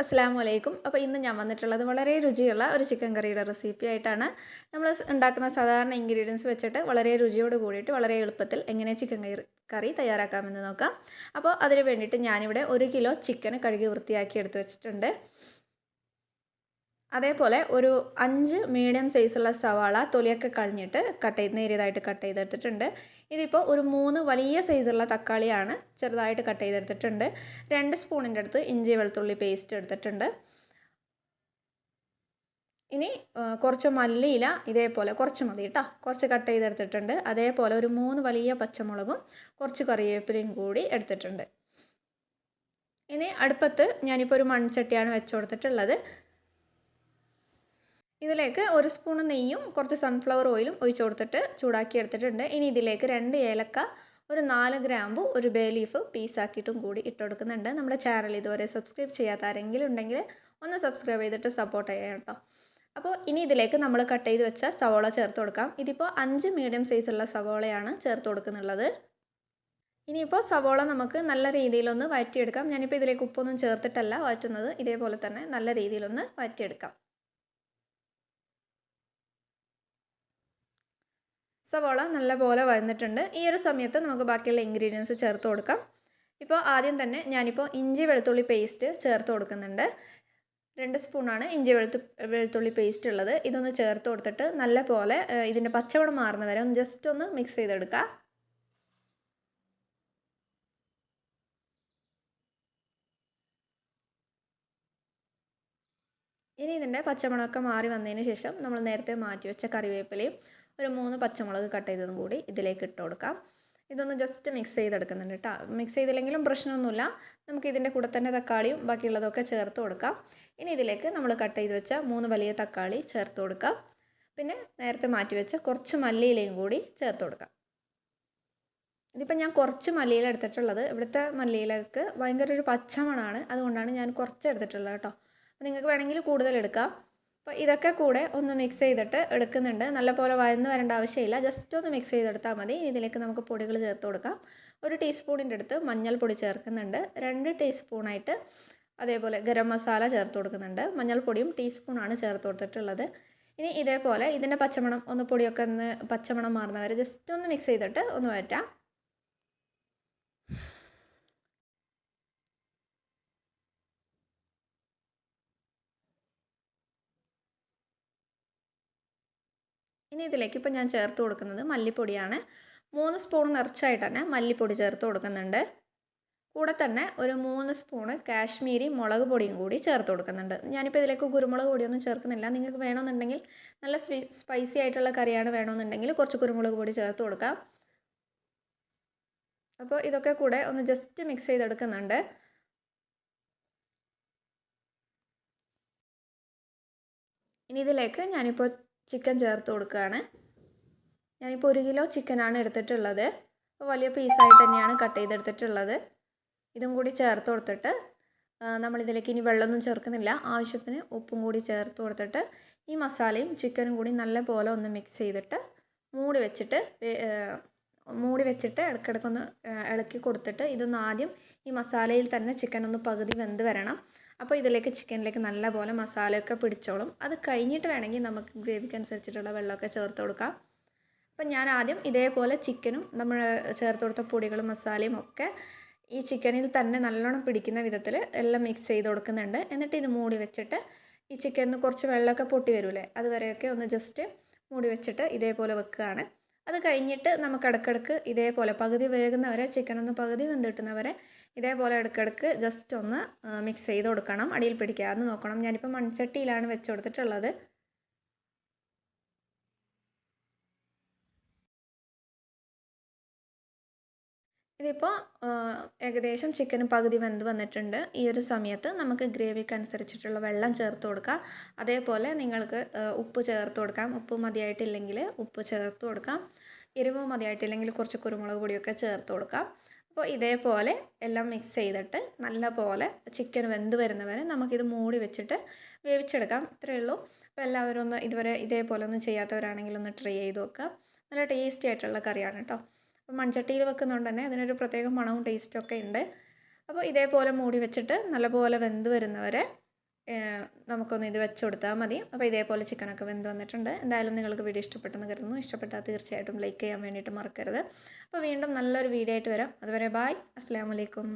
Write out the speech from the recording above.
അസ്സലാമു അലൈക്കും. അപ്പോൾ ഇന്ന് ഞാൻ വന്നിട്ടുള്ളത് വളരെ രുചിയുള്ള ഒരു ചിക്കൻ കറിയുടെ റെസിപ്പി ആയിട്ടാണ്. നമ്മൾ ഉണ്ടാക്കുന്ന സാധാരണ ഇൻഗ്രീഡിയൻസ് വെച്ചിട്ട് വളരെ രുചിയോട് കൂടിയിട്ട് വളരെ എളുപ്പത്തിൽ എങ്ങനെ ചിക്കൻ കറി തയ്യാറാക്കാമെന്ന് നോക്കാം. അപ്പോൾ അതിന് വേണ്ടിയിട്ട് ഞാനിവിടെ 1 കിലോ ചിക്കൻ കഴുകി വൃത്തിയാക്കി എടുത്ത് വെച്ചിട്ടുണ്ട്. അതേപോലെ ഒരു 5 മീഡിയം സൈസുള്ള സവാള തൊലിയൊക്കെ കളഞ്ഞിട്ട് നേരിയതായിട്ട് കട്ട് ചെയ്തെടുത്തിട്ടുണ്ട്. ഇതിപ്പോൾ ഒരു 3 വലിയ സൈസുള്ള തക്കാളിയാണ് ചെറുതായിട്ട് കട്ട് ചെയ്തെടുത്തിട്ടുണ്ട്. 2 സ്പൂണിൻ്റെ അടുത്ത് ഇഞ്ചി വെളുത്തുള്ളി പേസ്റ്റ് എടുത്തിട്ടുണ്ട്. ഇനി കുറച്ച് മല്ലിയില ഇതേപോലെ കുറച്ച് മതി കേട്ടോ, കുറച്ച് കട്ട് ചെയ്തെടുത്തിട്ടുണ്ട്. അതേപോലെ ഒരു 3 വലിയ പച്ചമുളകും കുറച്ച് കറിവേപ്പിലയും കൂടി എടുത്തിട്ടുണ്ട്. ഇനി അടുപ്പത്ത് ഞാനിപ്പോൾ ഒരു മൺചട്ടിയാണ് വെച്ച് കൊടുത്തിട്ടുള്ളത്. ഇതിലേക്ക് 1 സ്പൂൺ നെയ്യും കുറച്ച് സൺഫ്ലവർ ഓയിലും ഒഴിച്ച് കൊടുത്തിട്ട് ചൂടാക്കി എടുത്തിട്ടുണ്ട്. ഇനി ഇതിലേക്ക് 2 ഏലക്ക, ഒരു 4 ഗ്രാമ്പു, ഒരു ബേ ലീഫ് പീസാക്കിയിട്ടും കൂടി ഇട്ട് കൊടുക്കുന്നുണ്ട്. നമ്മുടെ ചാനൽ ഇതുവരെ സബ്സ്ക്രൈബ് ചെയ്യാത്ത ആരെങ്കിലും ഉണ്ടെങ്കിൽ ഒന്ന് സബ്സ്ക്രൈബ് ചെയ്തിട്ട് സപ്പോർട്ട് ചെയ്യാം കേട്ടോ. അപ്പോൾ ഇനി ഇതിലേക്ക് നമ്മൾ കട്ട് ചെയ്ത് വെച്ച സവോള ചേർത്ത് കൊടുക്കാം. ഇതിപ്പോൾ 5 മീഡിയം സൈസുള്ള സവോളയാണ് ചേർത്ത് കൊടുക്കുന്നുള്ളത്. ഇനിയിപ്പോൾ സവോള നമുക്ക് നല്ല രീതിയിലൊന്ന് വഴറ്റിയെടുക്കാം. ഞാനിപ്പോൾ ഇതിലേക്ക് ഉപ്പൊന്നും ചേർത്തിട്ടല്ല വഴറ്റുന്നത്, ഇതേപോലെ തന്നെ നല്ല രീതിയിലൊന്ന് വഴറ്റിയെടുക്കാം. സവോള നല്ലപോലെ വഴന്നിട്ടുണ്ട്. ഈ ഒരു സമയത്ത് നമുക്ക് ബാക്കിയുള്ള ഇൻഗ്രീഡിയൻസ് ചേർത്ത് കൊടുക്കാം. ഇപ്പോൾ ആദ്യം തന്നെ ഞാനിപ്പോൾ ഇഞ്ചി വെളുത്തുള്ളി പേസ്റ്റ് ചേർത്ത് കൊടുക്കുന്നുണ്ട്. 2 സ്പൂണാണ് ഇഞ്ചി വെളുത്തുള്ളി പേസ്റ്റ് ഉള്ളത്. ഇതൊന്ന് ചേർത്ത് കൊടുത്തിട്ട് നല്ലപോലെ ഇതിൻ്റെ പച്ചമണം മാറുന്ന വരെ ഒന്ന് ജസ്റ്റ് ഒന്ന് മിക്സ് ചെയ്തെടുക്കുക. ഇനി ഇതിൻ്റെ പച്ചമണമൊക്കെ മാറി വന്നതിന് ശേഷം നമ്മൾ നേരത്തെ മാറ്റി വെച്ച കറിവേപ്പിലയും ഒരു 3 പച്ചമുളക് കട്ട് ചെയ്തതും കൂടി ഇതിലേക്ക് ഇട്ട് കൊടുക്കാം. ഇതൊന്ന് ജസ്റ്റ് മിക്സ് ചെയ്തെടുക്കുന്നുണ്ട് കേട്ടോ. മിക്സ് ചെയ്തില്ലെങ്കിലും പ്രശ്നമൊന്നുമില്ല. നമുക്ക് ഇതിൻ്റെ കൂടെ തന്നെ തക്കാളിയും ബാക്കിയുള്ളതൊക്കെ ചേർത്ത് കൊടുക്കാം. ഇനി ഇതിലേക്ക് നമ്മൾ കട്ട് ചെയ്ത് വെച്ച 3 വലിയ തക്കാളി ചേർത്ത് കൊടുക്കാം. പിന്നെ നേരത്തെ മാറ്റി വെച്ച കുറച്ച് മല്ലിയിലയും കൂടി ചേർത്ത് കൊടുക്കാം. ഇതിപ്പോൾ ഞാൻ കുറച്ച് മല്ലിയില എടുത്തിട്ടുള്ളത്. ഇവിടുത്തെ മല്ലിയിലക്ക് ഭയങ്കര ഒരു പച്ചമണമാണ്, അതുകൊണ്ടാണ് ഞാൻ കുറച്ച് എടുത്തിട്ടുള്ളത് കേട്ടോ. നിങ്ങൾക്ക് വേണമെങ്കിൽ കൂടുതൽ എടുക്കാം. അപ്പോൾ ഇതൊക്കെ കൂടെ ഒന്ന് മിക്സ് ചെയ്തിട്ട് എടുക്കുന്നുണ്ട്. നല്ലപോലെ വഴന്ന് വരേണ്ട ആവശ്യമില്ല, ജസ്റ്റ് ഒന്ന് മിക്സ് ചെയ്തെടുത്താൽ മതി. ഇതിലേക്ക് നമുക്ക് പൊടികൾ ചേർത്ത് കൊടുക്കാം. 1 ടീസ്പൂണിൻ്റെ അടുത്ത് മഞ്ഞൾപ്പൊടി ചേർക്കുന്നുണ്ട്. 2 ടീസ്പൂണായിട്ട് അതേപോലെ ഗരം മസാല ചേർത്ത് കൊടുക്കുന്നുണ്ട്. മഞ്ഞൾപ്പൊടിയും ടീസ്പൂണാണ് ചേർത്ത് കൊടുത്തിട്ടുള്ളത്. ഇനി ഇതേപോലെ ഇതിൻ്റെ പച്ചമണം ഒന്ന് പൊടിയൊക്കെ ഒന്ന് പച്ചമണം മാറുന്നവരെ ജസ്റ്റ് ഒന്ന് മിക്സ് ചെയ്തിട്ട് ഒന്ന് വഴറ്റാം. ഇനി ഇതിലേക്ക് ഇപ്പോൾ ഞാൻ ചേർത്ത് കൊടുക്കുന്നത് മല്ലിപ്പൊടിയാണ്. 3 സ്പൂൺ നിറച്ചായിട്ട് തന്നെ മല്ലിപ്പൊടി ചേർത്ത് കൊടുക്കുന്നുണ്ട്. കൂടെ തന്നെ ഒരു 3 സ്പൂണ് കാശ്മീരി മുളക് പൊടിയും കൂടി ചേർത്ത് കൊടുക്കുന്നുണ്ട്. ഞാനിപ്പോൾ ഇതിലേക്ക് കുരുമുളക് പൊടിയൊന്നും ചേർക്കുന്നില്ല. നിങ്ങൾക്ക് വേണമെന്നുണ്ടെങ്കിൽ നല്ല സ്പൈസി ആയിട്ടുള്ള കറിയാണ് വേണമെന്നുണ്ടെങ്കിൽ കുറച്ച് കുരുമുളക് പൊടി ചേർത്ത് കൊടുക്കാം. അപ്പോൾ ഇതൊക്കെ കൂടെ ഒന്ന് ജസ്റ്റ് മിക്സ് ചെയ്തെടുക്കുന്നുണ്ട്. ഇനി ഇതിലേക്ക് ഞാനിപ്പോൾ ചിക്കൻ ചേർത്ത് കൊടുക്കുകയാണ്. ഞാനിപ്പോൾ 1 കിലോ ചിക്കനാണ് എടുത്തിട്ടുള്ളത്. അപ്പോൾ വലിയ പീസായിട്ട് തന്നെയാണ് കട്ട് ചെയ്തെടുത്തിട്ടുള്ളത്. ഇതും കൂടി ചേർത്ത് കൊടുത്തിട്ട് നമ്മളിതിലേക്ക് ഇനി വെള്ളമൊന്നും ചേർക്കുന്നില്ല. ആവശ്യത്തിന് ഉപ്പും കൂടി ചേർത്ത് കൊടുത്തിട്ട് ഈ മസാലയും ചിക്കനും കൂടി നല്ലപോലെ ഒന്ന് മിക്സ് ചെയ്തിട്ട് മൂടി വെച്ചിട്ട് ഇടയ്ക്കിടയ്ക്കൊന്ന് ഇളക്കി കൊടുത്തിട്ട് ഇതൊന്ന് ആദ്യം ഈ മസാലയിൽ തന്നെ ചിക്കൻ ഒന്ന് പകുതി വെന്ത് വരണം. അപ്പോൾ ചിക്കനിലേക്ക് നല്ലപോലെ മസാലയൊക്കെ പിടിച്ചോളും. അത് കഴിഞ്ഞിട്ട് വേണമെങ്കിൽ നമുക്ക് ഗ്രേവിക്ക് അനുസരിച്ചിട്ടുള്ള വെള്ളമൊക്കെ ചേർത്ത് കൊടുക്കാം. അപ്പം ഞാൻ ആദ്യം ഇതേപോലെ ചിക്കനും നമ്മൾ ചേർത്ത് കൊടുത്ത പൊടികളും മസാലയും ഒക്കെ ഈ ചിക്കനിൽ തന്നെ നല്ലോണം പിടിക്കുന്ന വിധത്തിൽ എല്ലാം മിക്സ് ചെയ്ത് കൊടുക്കുന്നുണ്ട്. എന്നിട്ട് ഇത് മൂടി വെച്ചിട്ട് ഈ ചിക്കനിൽ കുറച്ച് വെള്ളമൊക്കെ പൊട്ടി വരില്ലേ, അതുവരെയൊക്കെ ഒന്ന് ജസ്റ്റ് മൂടി വെച്ചിട്ട് ഇതേപോലെ വെക്കുകയാണ്. അത് കഴിഞ്ഞിട്ട് നമുക്ക് ഇടയ്ക്കിടയ്ക്ക് ഇതേപോലെ പകുതി വേകുന്നവരെ ചിക്കനൊന്ന് പകുതി വെന്ത് കിട്ടുന്നവരെ ഇതേപോലെ ഇടയ്ക്കിടയ്ക്ക് ജസ്റ്റ് ഒന്ന് മിക്സ് ചെയ്ത് കൊടുക്കണം. അടിയിൽ പിടിക്കാതെ നോക്കണം. ഞാനിപ്പോൾ മൺചട്ടിയിലാണ് വെച്ച് കൊടുത്തിട്ടുള്ളത്. ഇതിപ്പോൾ ഏകദേശം ചിക്കന് പകുതി വെന്ത് വന്നിട്ടുണ്ട്. ഈ ഒരു സമയത്ത് നമുക്ക് ഗ്രേവിക്ക് അനുസരിച്ചിട്ടുള്ള വെള്ളം ചേർത്ത് കൊടുക്കാം. അതേപോലെ നിങ്ങൾക്ക് ഉപ്പ് ചേർത്ത് കൊടുക്കാം. ഉപ്പ് മതിയായിട്ടില്ലെങ്കിൽ ഉപ്പ് ചേർത്ത് കൊടുക്കാം. എരിവ് മതിയായിട്ടില്ലെങ്കിൽ കുറച്ച് കുരുമുളക് പൊടിയൊക്കെ ചേർത്ത് കൊടുക്കാം. അപ്പോൾ ഇതേപോലെ എല്ലാം മിക്സ് ചെയ്തിട്ട് നല്ല പോലെ ചിക്കൻ വെന്ത് വരുന്നവരെ നമുക്കിത് മൂടി വെച്ചിട്ട് വേവിച്ചെടുക്കാം. ഇത്രയേ ഉള്ളൂ. അപ്പോൾ എല്ലാവരും ഒന്ന് ഇതുവരെ ഇതേപോലെ ഒന്നും ചെയ്യാത്തവരാണെങ്കിൽ ഒന്ന് ട്രൈ ചെയ്ത് നോക്കാം. നല്ല ടേസ്റ്റി ആയിട്ടുള്ള കറിയാണ് കേട്ടോ. അപ്പോൾ മൺചട്ടിയിൽ വെക്കുന്നതുകൊണ്ട് തന്നെ അതിനൊരു പ്രത്യേക മണവും ടേസ്റ്റൊക്കെ ഉണ്ട്. അപ്പോൾ ഇതേപോലെ മൂടി വെച്ചിട്ട് നല്ലപോലെ വെന്ത് വരുന്നവരെ നമുക്കൊന്ന് ഇത് വെച്ച് കൊടുത്താൽ മതി. അപ്പോൾ ഇതേപോലെ ചിക്കനൊക്കെ വെന്ത് വന്നിട്ടുണ്ട്. എന്തായാലും നിങ്ങൾക്ക് വീഡിയോ ഇഷ്ടപ്പെട്ടെന്ന് കരുതുന്നു. ഇഷ്ടപ്പെട്ടാൽ തീർച്ചയായിട്ടും ലൈക്ക് ചെയ്യാൻ വേണ്ടിയിട്ട് മറക്കരുത്. അപ്പോൾ വീണ്ടും നല്ലൊരു വീഡിയോ ആയിട്ട് വരാം. അതുവരെ ബായ്. അസ്സലാമു അലൈക്കും.